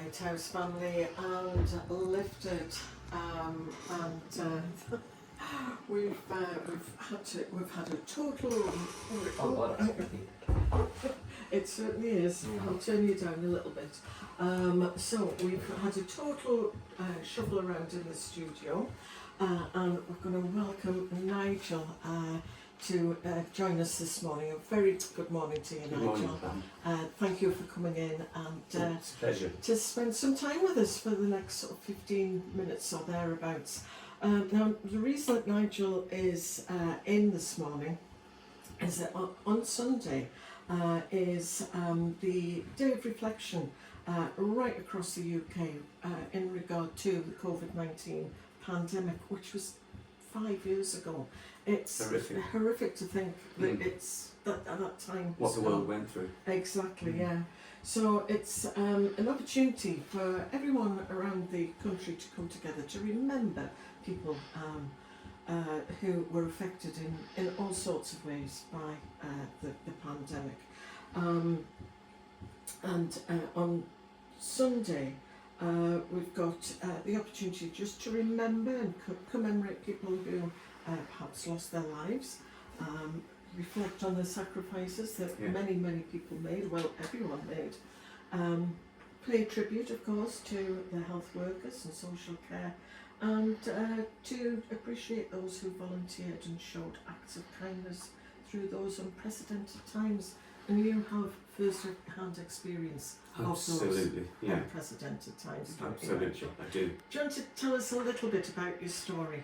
Lighthouse family and lifted, and we've had a total. It certainly is. I'll turn you down a little bit. So we've had a total shuffle around in the studio, and we're going to welcome Nigel to join us this morning. A very good morning to you, Good Nigel. morning, Thank you for coming in and it's a pleasure. to spend some time with us for the next sort of 15 minutes or thereabouts. Now, the reason that Nigel is in this morning is that on Sunday is the Day of Reflection right across the UK in regard to the COVID-19 pandemic, which was 5 years ago. It's horrific to think that it's that at that time. What the world went through. Exactly, yeah. So it's an opportunity for everyone around the country to come together to remember people who were affected in all sorts of ways by the pandemic. And on Sunday, we've got the opportunity just to remember and commemorate people who perhaps lost their lives, reflect on the sacrifices that many people made, well, everyone made, pay tribute, of course, to the health workers and social care, and to appreciate those who volunteered and showed acts of kindness through those unprecedented times. And you have first-hand experience of those unprecedented times. Absolutely, I do. Do you want to tell us a little bit about your story?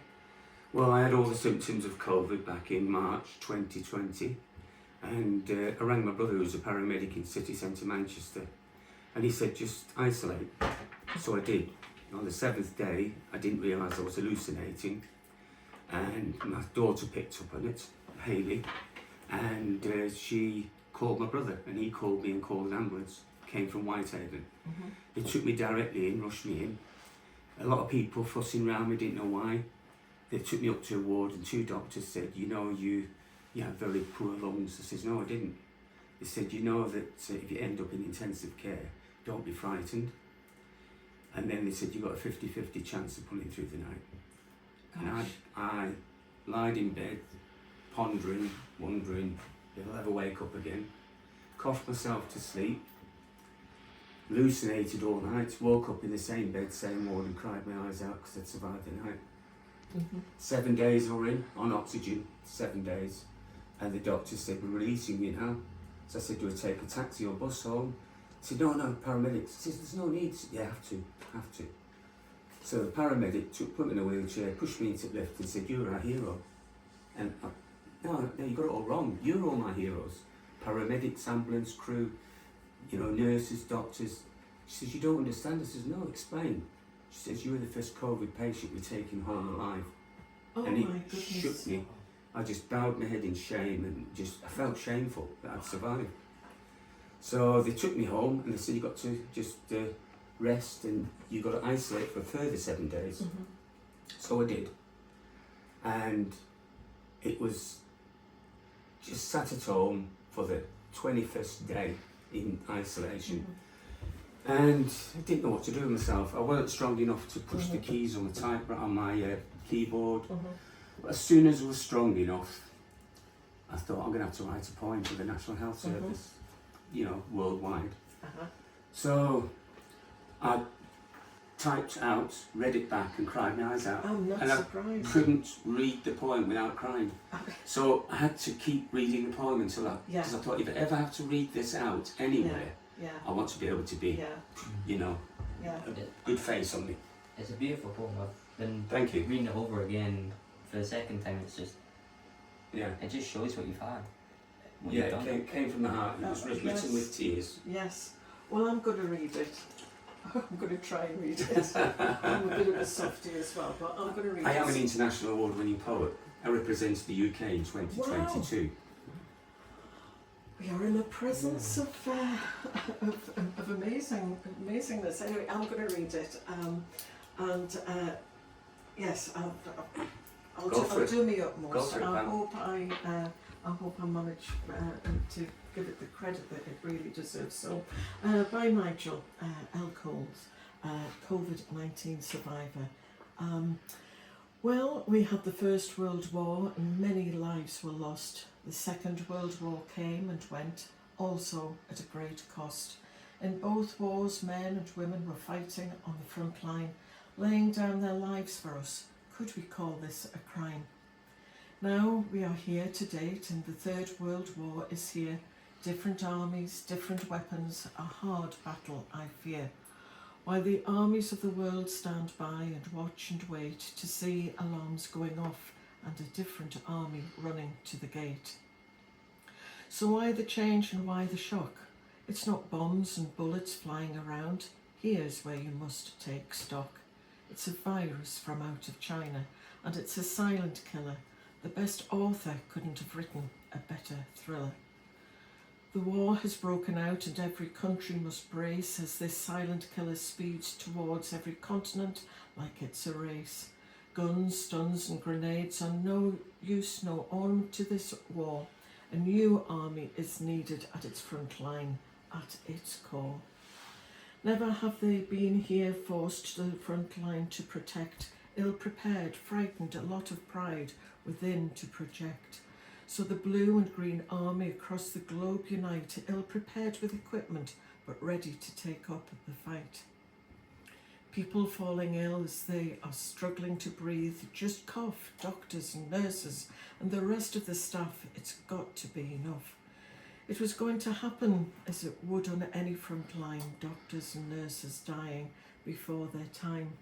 Well, I had all the symptoms of COVID back in March 2020, and I rang my brother, who's a paramedic in city centre Manchester, and he said just isolate. So I did. On the 7th day, I didn't realise I was hallucinating, and my daughter picked up on it, Hayley, and she called my brother, and he called me and called an ambulance. Came from Whitehaven. They took me directly in, rushed me in. A lot of people fussing around me, didn't know why. They took me up to a ward, and 2 doctors said, you know, you have very poor lungs. I said, no, I didn't. They said, you know that if you end up in intensive care, don't be frightened. And then they said, you've got a 50-50 chance of pulling through the night. Gosh. And I lied in bed, pondering, wondering if I'll ever wake up again. Coughed myself to sleep. Hallucinated all night. Woke up in the same bed, same ward, and cried my eyes out because I'd survived the night. 7 days we're in, on oxygen, 7 days. And the doctor said, we're releasing you now. So I said, do I take a taxi or bus home? He said, no, paramedics. He said, there's no need. Said, yeah, have to. So the paramedic put me in a wheelchair, pushed me into the lift and said, you're our hero. And no, you got it all wrong. You're all my heroes. Paramedics, ambulance crew, nurses, doctors. She says, you don't understand. I says, no, explain. She says, you were the first COVID patient we're taking home alive. Oh, and it my goodness. shook me. I just bowed my head in shame and I felt shameful that I'd survived. So they took me home and they said, you got to just rest and you got to isolate for a further 7 days. So I did. And it was just sat at home for the 21st day in isolation. And I didn't know what to do with myself. I weren't strong enough to push the keys on my keyboard. But as soon as I was strong enough, I thought I'm going to have to write a poem for the National Health Service, worldwide. So I typed out, read it back and cried my eyes out. I'm not surprised. I couldn't read the poem without crying. So I had to keep reading the poem until because I thought if I ever have to read this out anywhere, I want to be able to be, a good face on me. It's a beautiful poem. I've been Thank you. reading it over again for the second time. It's just, it just shows what you've had. It came from the heart. It was written with tears. Yes. Well, I'm going to read it. I'm going to try and read it. I'm a bit of a softie as well, but I'm going to read it. I am an international award-winning poet. I represent the UK in 2022. Wow. We are in the presence of amazingness. Anyway, I'm going to read it, yes, I'll do my utmost. I hope I manage to give it the credit that it really deserves. So, by Nigel L. Coles, COVID-19 survivor. Well, we had the First World War and many lives were lost. The Second World War came and went, also at a great cost. In both wars, men and women were fighting on the front line, laying down their lives for us. Could we call this a crime? Now we are here to date and the Third World War is here. Different armies, different weapons, a hard battle, I fear. While the armies of the world stand by and watch and wait to see alarms going off and a different army running to the gate. So why the change and why the shock? It's not bombs and bullets flying around. Here's where you must take stock. It's a virus from out of China and it's a silent killer. The best author couldn't have written a better thriller. The war has broken out and every country must brace as this silent killer speeds towards every continent like it's a race. Guns, stuns and grenades are no use, no on to this war. A new army is needed at its front line, at its core. Never have they been here forced to the front line to protect, ill-prepared, frightened, a lot of pride within to project. So the blue and green army across the globe unite, ill-prepared with equipment, but ready to take up the fight. People falling ill as they are struggling to breathe, just cough, doctors and nurses, and the rest of the staff, it's got to be enough. It was going to happen as it would on any front line, doctors and nurses dying before their time.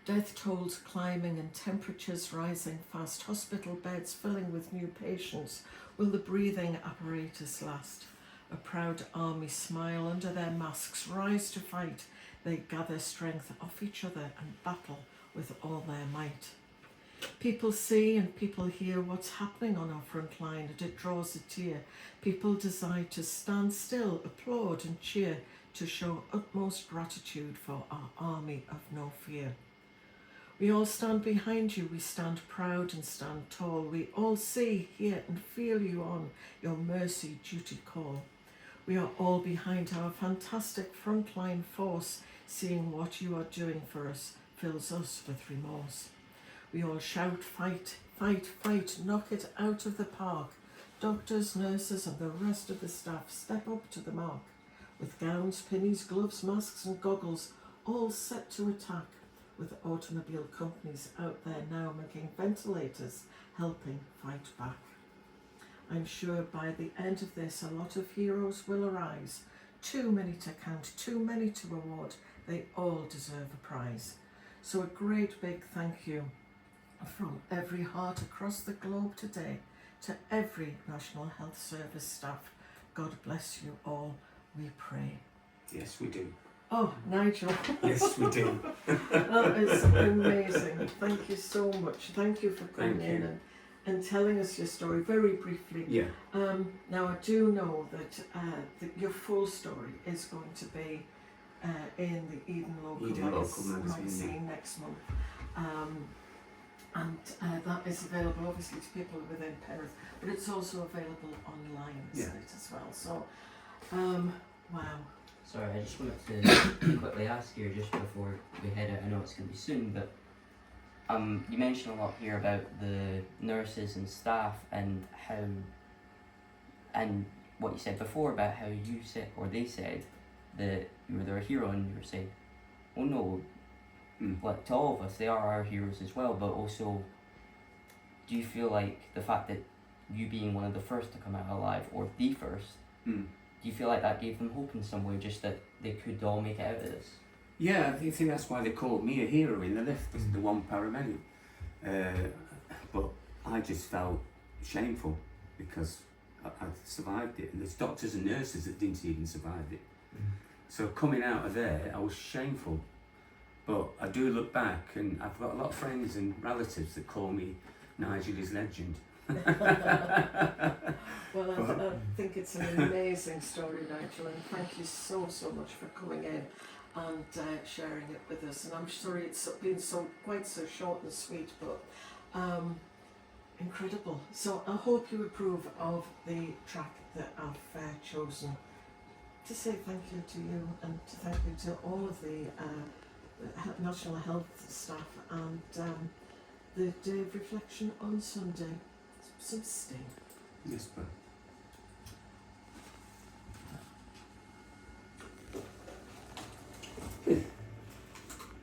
Death tolls climbing and temperatures rising fast, hospital beds filling with new patients. Will the breathing apparatus last? A proud army smile under their masks, rise to fight. They gather strength off each other and battle with all their might. People see and people hear what's happening on our front line and it draws a tear. People desire to stand still, applaud and cheer to show utmost gratitude for our army of no fear. We all stand behind you, we stand proud and stand tall. We all see, hear and feel you on your mercy duty call. We are all behind our fantastic frontline force, seeing what you are doing for us fills us with remorse. We all shout, fight, fight, fight, knock it out of the park. Doctors, nurses and the rest of the staff step up to the mark. With gowns, pinnies, gloves, masks and goggles, all set to attack. With automobile companies out there now making ventilators, helping fight back. I'm sure by the end of this a lot of heroes will arise. Too many to count, too many to award, they all deserve a prize. So a great big thank you from every heart across the globe today to every National Health Service staff. God bless you all, we pray. Yes, we do. Oh, Nigel. Yes, we do. That is amazing. Thank you so much. Thank you for coming Thank in you. and telling us your story very briefly. Yeah. Now, I do know that your full story is going to be in the Eden Local magazine next month. And that is available obviously to people within Penrith, but it's also available online, isn't it, as well? So, wow. Sorry, I just wanted to quickly ask you just before we head out. I know it's going to be soon, but you mentioned a lot here about the nurses and staff and how, and what you said before about how you said, or they said, that you were their hero, and you were saying, oh no, like to all of us, they are our heroes as well, but also, do you feel like the fact that you being one of the first to come out alive, or the first, do you feel like that gave them hope in some way, just that they could all make it out of this? Yeah, I think that's why they called me a hero in the lift, the one paramedic. But I just felt shameful because I survived it, and there's doctors and nurses that didn't even survive it. So coming out of there, I was shameful. But I do look back, and I've got a lot of friends and relatives that call me Nigel is legend. Well, I think it's an amazing story, Nigel, and thank you so much for coming in and sharing it with us. And I'm sorry it's been quite so short and sweet, but incredible. So I hope you approve of the track that I've chosen to say thank you to you and to thank you to all of the National Health staff and the Day of Reflection on Sunday. Some steam. Yes, but